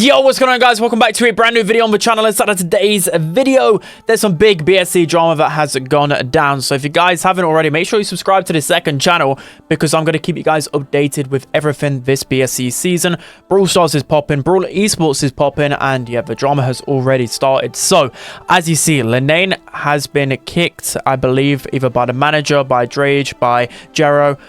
Yo, what's going on, guys? Welcome back to a brand new video on the channel. Inside of today's video, there's some big BSC drama that has gone down. So if you guys haven't already, make sure you subscribe to the second channel because I'm going to keep you guys updated with everything this BSC season. Brawl Stars is popping, Brawl Esports is popping, and yeah, the drama has already started. So as you see, Lenain has been kicked, I believe, either by the manager, by Drage, by Jero.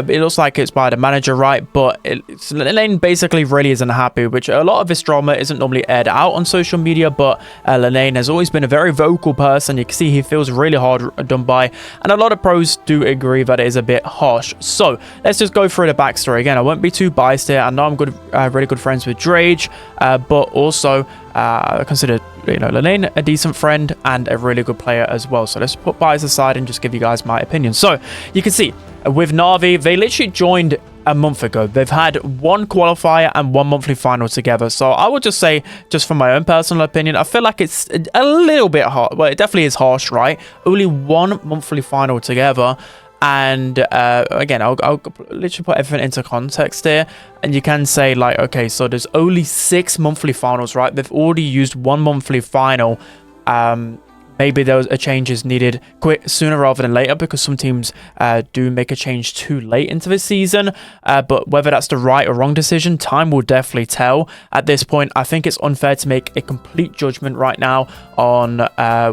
It looks like it's by the manager, right? But Lenain basically really isn't happy, which a lot of this drama isn't normally aired out on social media, but Lenain has always been a very vocal person. You can see he feels really hard done by, and a lot of pros do agree that it is a bit harsh. So let's just go through the backstory. Again, I won't be too biased here. I know I'm really good friends with Drage, but also I consider, Lenain a decent friend and a really good player as well. So let's put bias aside and just give you guys my opinion. So you can see with NAVI, they literally joined a month ago. They've had one qualifier and one monthly final together. So I would just say, just from my own personal opinion, I feel like it's a little bit hard. Well, it definitely is harsh, right? Only one monthly final together. And again, I'll literally put everything into context here. And you can say, like, okay, so there's only 6 monthly finals, right? They've already used one monthly final. Maybe those changes needed quick sooner rather than later, because some teams do make a change too late into the season. But whether that's the right or wrong decision, time will definitely tell. At this point, I think it's unfair to make a complete judgment right now on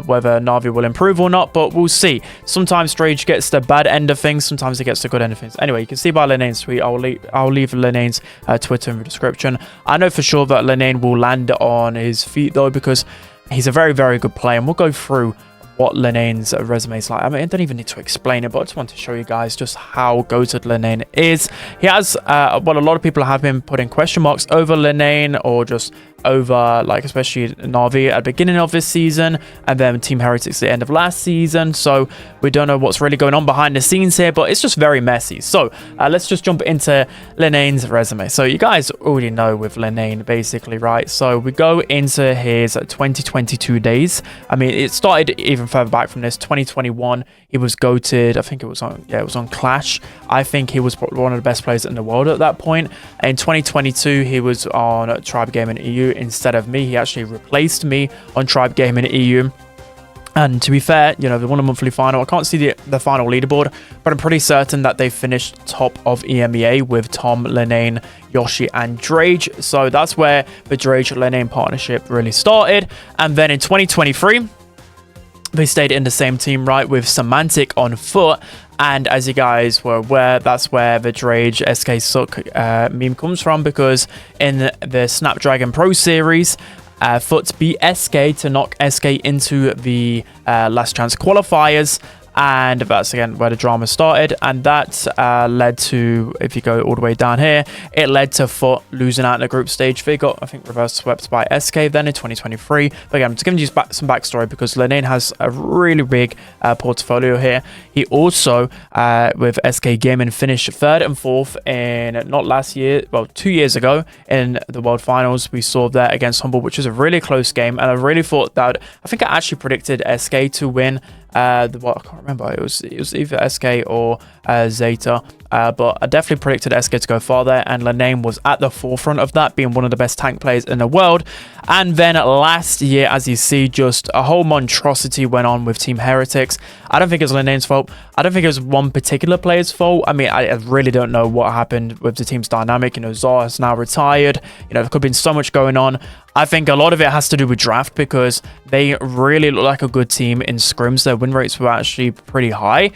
whether NAVI will improve or not, but we'll see. Sometimes Drage gets the bad end of things, sometimes he gets the good end of things. Anyway, you can see by Lenain's tweet. I'll leave Lenain's Twitter in the description. I know for sure that Lenain will land on his feet, though, because he's a very, very good player, and we'll go through what Lenain's resume is like. I mean, I don't even need to explain it, but I just want to show you guys just how goated Lenain is. He has, well, a lot of people have been putting question marks over Lenain, or just over, like, especially NAVI at the beginning of this season, and then Team Heretics at the end of last season. So we don't know what's really going on behind the scenes here, but it's just very messy. So let's just jump into Lenain's resume. So you guys already know with Lenain, basically, right? So we go into his 2022 days. I mean, it started even further back from this. 2021, he was goated. I think it was on, yeah, it was on Clash. I think he was one of the best players in the world at that point. In 2022, he was on Tribe Gaming EU instead of me. He actually replaced me on Tribe Gaming EU. And to be fair, they won a monthly final. I can't see the final leaderboard, but I'm pretty certain that they finished top of EMEA with Tom, Lenain, Yoshi, and Drage. So that's where the Drage-Lenain partnership really started. And then in 2023, they stayed in the same team, right, with Semantic on foot. And as you guys were aware, that's where the Drage SK Suck meme comes from, because in the Snapdragon Pro Series, Foot beat SK to knock SK into the last chance qualifiers. And that's, again, where the drama started. And that led to, if you go all the way down here, it led to Foot losing out in the group stage. They got, I think, reverse swept by SK then in 2023. But again, I'm just giving you some backstory, because Lenain has a really big portfolio here. He also, with SK Gaming, finished 3rd and 4th in, not last year, well, 2 years ago in the World Finals. We saw that against Humble, which was a really close game. And I really thought that, I think I actually predicted SK to win. I can't remember. It was either SK or Zeta, but I definitely predicted SK to go farther, and Lenain was at the forefront of that, being one of the best tank players in the world. And then last year, as you see, just a whole monstrosity went on with Team Heretics. I don't think it's Lenain's fault. I don't think it was one particular player's fault. I mean, I really don't know what happened with the team's dynamic. Zara has now retired. There could have been so much going on. I think a lot of it has to do with draft, because they really look like a good team in scrims. Their win rates were actually pretty high,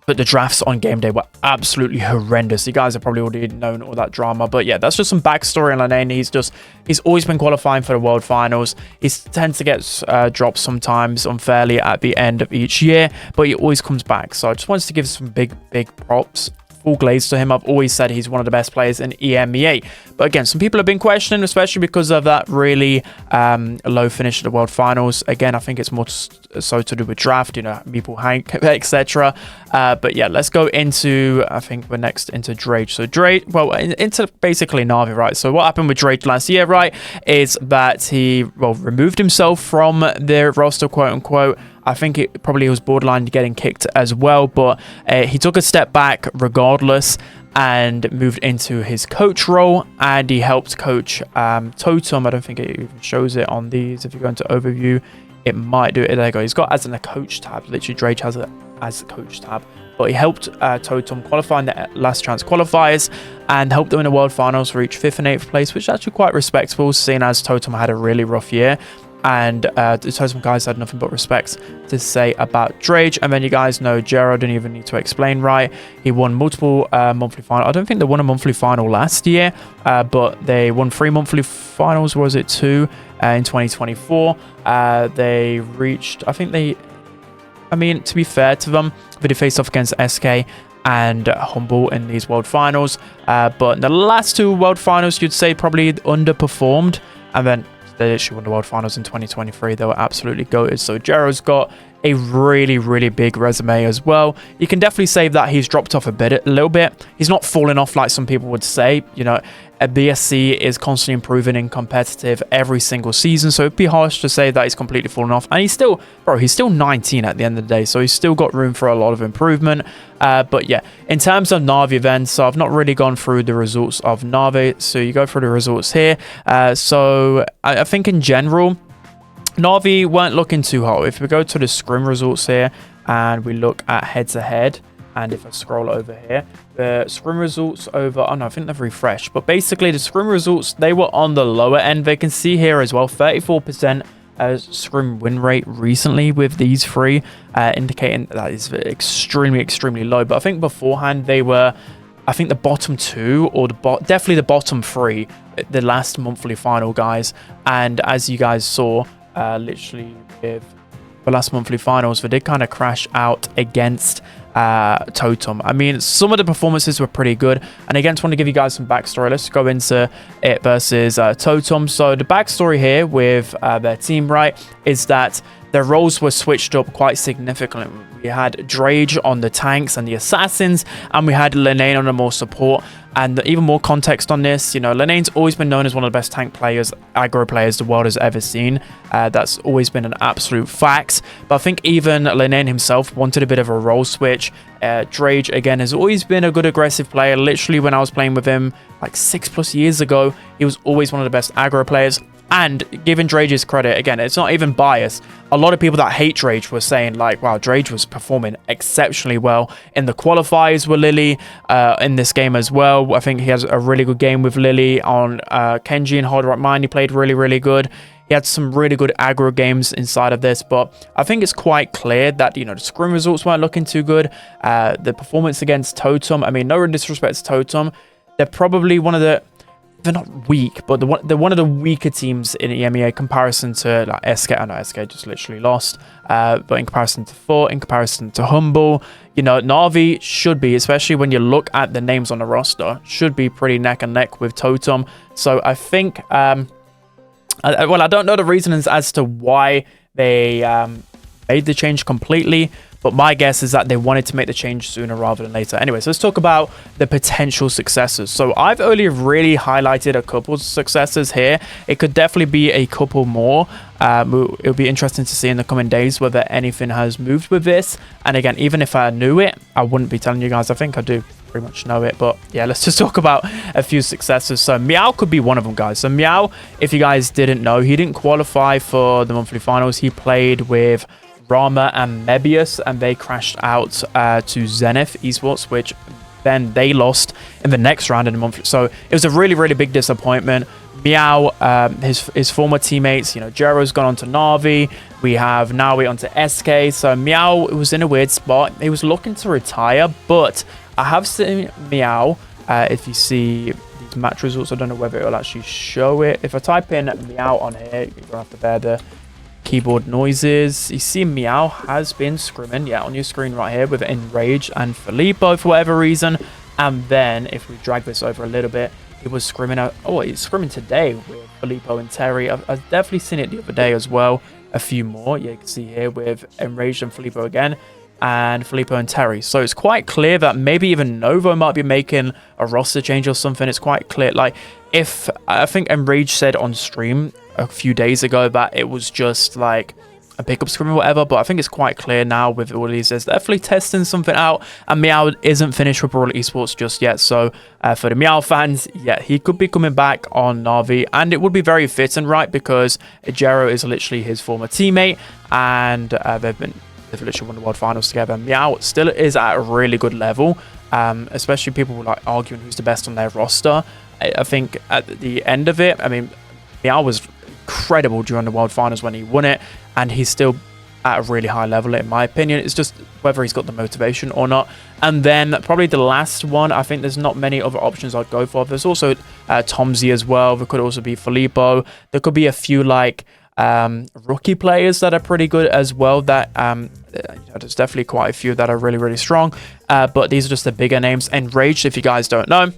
but the drafts on game day were absolutely horrendous. You guys have probably already known all that drama, but yeah, that's just some backstory on Lenain. He's always been qualifying for the World Finals. He tends to get dropped sometimes unfairly at the end of each year, but he always comes back. So I just wanted to give some big props, full glaze to him. I've always said he's one of the best players in EMEA. But again, some people have been questioning, especially because of that really low finish at the World Finals. Again, I think it's more so to do with draft, people hang, etc. But yeah, let's go into, I think we're next into Drage. So Drage, well, into basically NAVI, right? So what happened with Drage last year, right, is that he, well, removed himself from the roster, quote unquote. I think it probably was borderline getting kicked as well, but he took a step back regardless. and moved into his coach role, and he helped coach Totem. I don't think it even shows it on these. If you go into overview, it might do it. There you go. He's got as in a coach tab. Literally, Drage has it as a coach tab. But he helped Totem qualify in the last chance qualifiers and helped them in the world finals reach 5th and 8th place, which is actually quite respectable, seeing as Totem had a really rough year. And the Totem guys had nothing but respects to say about Drage. And then you guys know Gerald didn't even need to explain, right? He won multiple monthly finals. I don't think they won a monthly final last year, but they won 3 monthly finals. Was it 2 in 2024? They reached, I mean, to be fair to them, they faced off against SK and Humble in these world finals. But in the last 2 world finals, you'd say probably underperformed. And then they literally won the world finals in 2023. They were absolutely goated. So Gerald's got a really, really big resume as well. You can definitely say that he's dropped off a little bit. He's not falling off like some people would say. You know, a BSC is constantly improving in competitive every single season. So it'd be harsh to say that he's completely fallen off. And he's still 19 at the end of the day. So he's still got room for a lot of improvement. But yeah, in terms of NAVI events, so I've not really gone through the results of NAVI. So you go through the results here. So I think in general, NAVI weren't looking too hot. If we go to the scrim results here and we look at head-to-head, and if I scroll over here, the scrim results over, oh no, I think they've refreshed. But basically the scrim results, they were on the lower end. They can see here as well, 34% scrim win rate recently with these 3, indicating that is extremely, extremely low. But I think beforehand they were, I think the bottom 2 or definitely the bottom 3, the last monthly final, guys. And as you guys saw, literally with the last monthly finals, they did kind of crash out against Totem. I mean, some of the performances were pretty good, and again, just want to give you guys some backstory. Let's go into it versus Totem. So the backstory here with their team, right, is that their roles were switched up quite significantly. We had Drage on the tanks and the assassins, and we had Lenain on the more support. And even more context on this, you know, Lenain's always been known as one of the best tank players, aggro players the world has ever seen. That's always been an absolute fact. But I think even Lenain himself wanted a bit of a role switch. Drage, again, has always been a good aggressive player. Literally, when I was playing with him like 6+ years ago, he was always one of the best aggro players. And given Drage's credit, again, it's not even biased. A lot of people that hate Drage were saying, like, wow, Drage was performing exceptionally well in the qualifiers with Lily in this game as well. I think he has a really good game with Lily on Kenji and Hard Rock Mine. He played really, really good. He had some really good aggro games inside of this, but I think it's quite clear that, you know, the scrim results weren't looking too good. The performance against Totem, I mean, no disrespect to Totem, they're probably one of the, they're not weak, but they're one of the weaker teams in EMEA comparison to like SK. I know SK just literally lost, but in comparison to Fort, in comparison to Humble, you know, NAVI should be, especially when you look at the names on the roster, should be pretty neck and neck with Totem. So I think, well, I don't know the reasons as to why they made the change completely, but my guess is that they wanted to make the change sooner rather than later. Anyways, let's talk about the potential successors. So I've only really highlighted a couple of successors here. It could definitely be a couple more. It'll be interesting to see in the coming days whether anything has moved with this. And again, even if I knew it, I wouldn't be telling you guys. I think I do pretty much know it, but yeah, let's just talk about a few successors. So Meow could be one of them, guys. So Meow, if you guys didn't know, he didn't qualify for the monthly finals. He played with Rama and Mebius, and they crashed out to Zenith Esports, which then they lost in the next round in the month. So it was a really, really big disappointment. Meow, his former teammates, you know, Jero's gone on to NAVI. We have Nawi onto SK. So Meow was in a weird spot. He was looking to retire, but I have seen Meow, if you see these match results, I don't know whether it'll actually show it. If I type in Meow on here, you're gonna have to bear the keyboard noises. You see Meow has been scrimming, yeah, on your screen right here with Enrage and Filippo for whatever reason. And then if we drag this over a little bit, he was scrimming out, oh, he's scrimming today with Filippo and Terry. I've definitely seen it the other day as well. A few more, yeah, you can see here with Enrage and Filippo again, and Filippo and Terry. So it's quite clear that maybe even Novo might be making a roster change or something. It's quite clear. Like, if I think Enrage said on stream a few days ago that it was just like a pickup screen or whatever, but I think it's quite clear now with all these. There's definitely testing something out, and Meow isn't finished with Brawl Esports just yet. So for the Meow fans, yeah, he could be coming back on NAVI, and it would be very fitting, right? Because Ejero is literally his former teammate, and they've literally won the World Finals together. Meow still is at a really good level, especially people like arguing who's the best on their roster. I think at the end of it, I mean, Meow was incredible during the World Finals when he won it, and he's still at a really high level in my opinion. It's just whether he's got the motivation or not. And then probably the last one, I think there's not many other options I'd go for. There's also Tomzy as well. There could also be Filippo. There could be a few like rookie players that are pretty good as well. That there's definitely quite a few that are really strong, but these are just the bigger names. Enraged, if you guys don't know,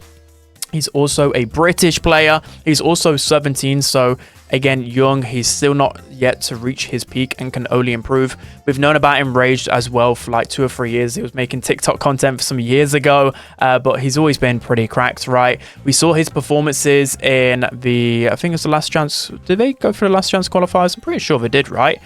he's also a British player. He's also 17, so again, young. He's still not yet to reach his peak and can only improve. We've known about Enraged as well for like 2 or 3 years. He was making TikTok content for some years ago, but he's always been pretty cracked, right? We saw his performances in the, I think it's the Last Chance. Did they go for the Last Chance qualifiers? I'm pretty sure they did, right?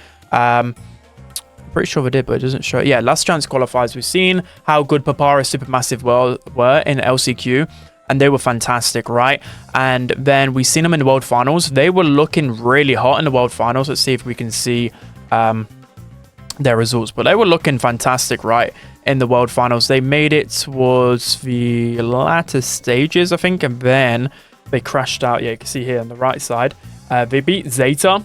Pretty sure they did, but it doesn't show. Yeah, Last Chance qualifiers. We've seen how good Papara Supermassive were in LCQ, and they were fantastic, right? And then we seen them in the World Finals. They were looking really hot in the World Finals. Let's see if we can see their results. But they were looking fantastic, right, in the World Finals. They made it towards the latter stages, I think, and then they crashed out. Yeah, you can see here on the right side. They beat Zeta.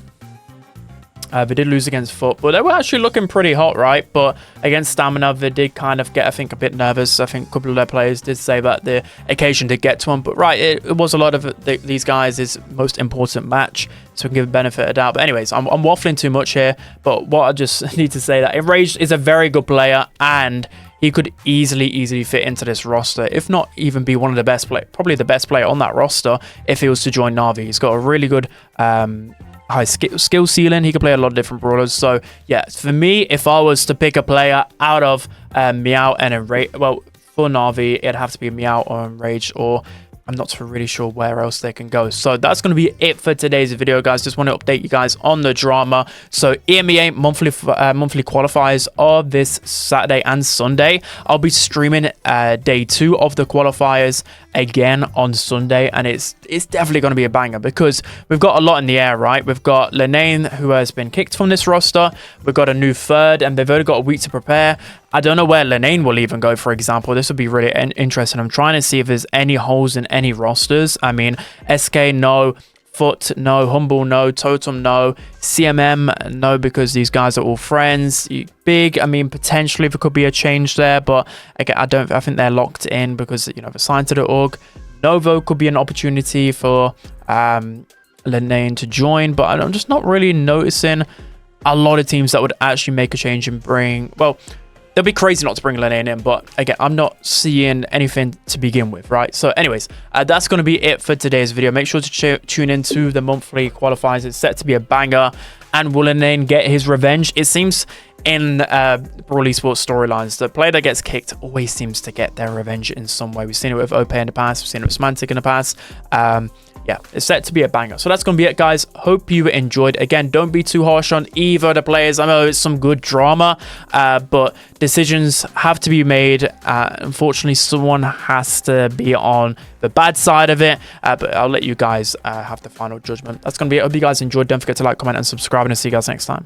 They did lose against Foot, but they were actually looking pretty hot, right? But against Stamina, they did kind of get, I think, a bit nervous. I think a couple of their players did say that the occasion did get to them. But right, it was a lot of these guys' most important match, so we can give a benefit of doubt. But anyways, I'm waffling too much here. But what I just need to say that Enraged is a very good player, and he could easily fit into this roster, if not even be one of the best probably the best player on that roster if he was to join NAVI. He's got a really good high skill ceiling. He can play a lot of different brawlers. So yeah, for me, if I was to pick a player out of Meow and Enraged, well, for NAVI, it'd have to be Meow or Enraged, or I'm not really sure where else they can go. So that's going to be it for today's video, guys. Just want to update you guys on the drama. So EMEA monthly qualifiers are this Saturday and Sunday. I'll be streaming day 2 of the qualifiers again on Sunday, and it's definitely going to be a banger because we've got a lot in the air, right? We've got Lenain, who has been kicked from this roster. We've got a new third, and they've only got a week to prepare. I don't know where Lenain will even go, for example. This would be really interesting. I'm trying to see if there's any holes in any rosters. I mean, SK, no. Foot, no. Humble, no. Totem, no. CMM, no, because these guys are all friends. Big, I mean, potentially there could be a change there, but again, I think they're locked in because, you know, they're signed to the org. Novo could be an opportunity for Lenain to join, but I'm just not really noticing a lot of teams that would actually make a change and bring, well, they'll be crazy not to bring Lenain in, but again, I'm not seeing anything to begin with, right? So anyways, that's going to be it for today's video. Make sure to tune into the monthly qualifiers. It's set to be a banger. And will Lenain get his revenge? It seems in Brawl Esports storylines, the player that gets kicked always seems to get their revenge in some way. We've seen it with OP in the past. We've seen it with Smantic in the past. Yeah, it's set to be a banger. So that's going to be it, guys. Hope you enjoyed. Again, don't be too harsh on either of the players. I know it's some good drama, but decisions have to be made. Unfortunately, someone has to be on the bad side of it, but I'll let you guys have the final judgment. That's going to be it. I hope you guys enjoyed. Don't forget to like, comment, and subscribe, and I'll see you guys next time.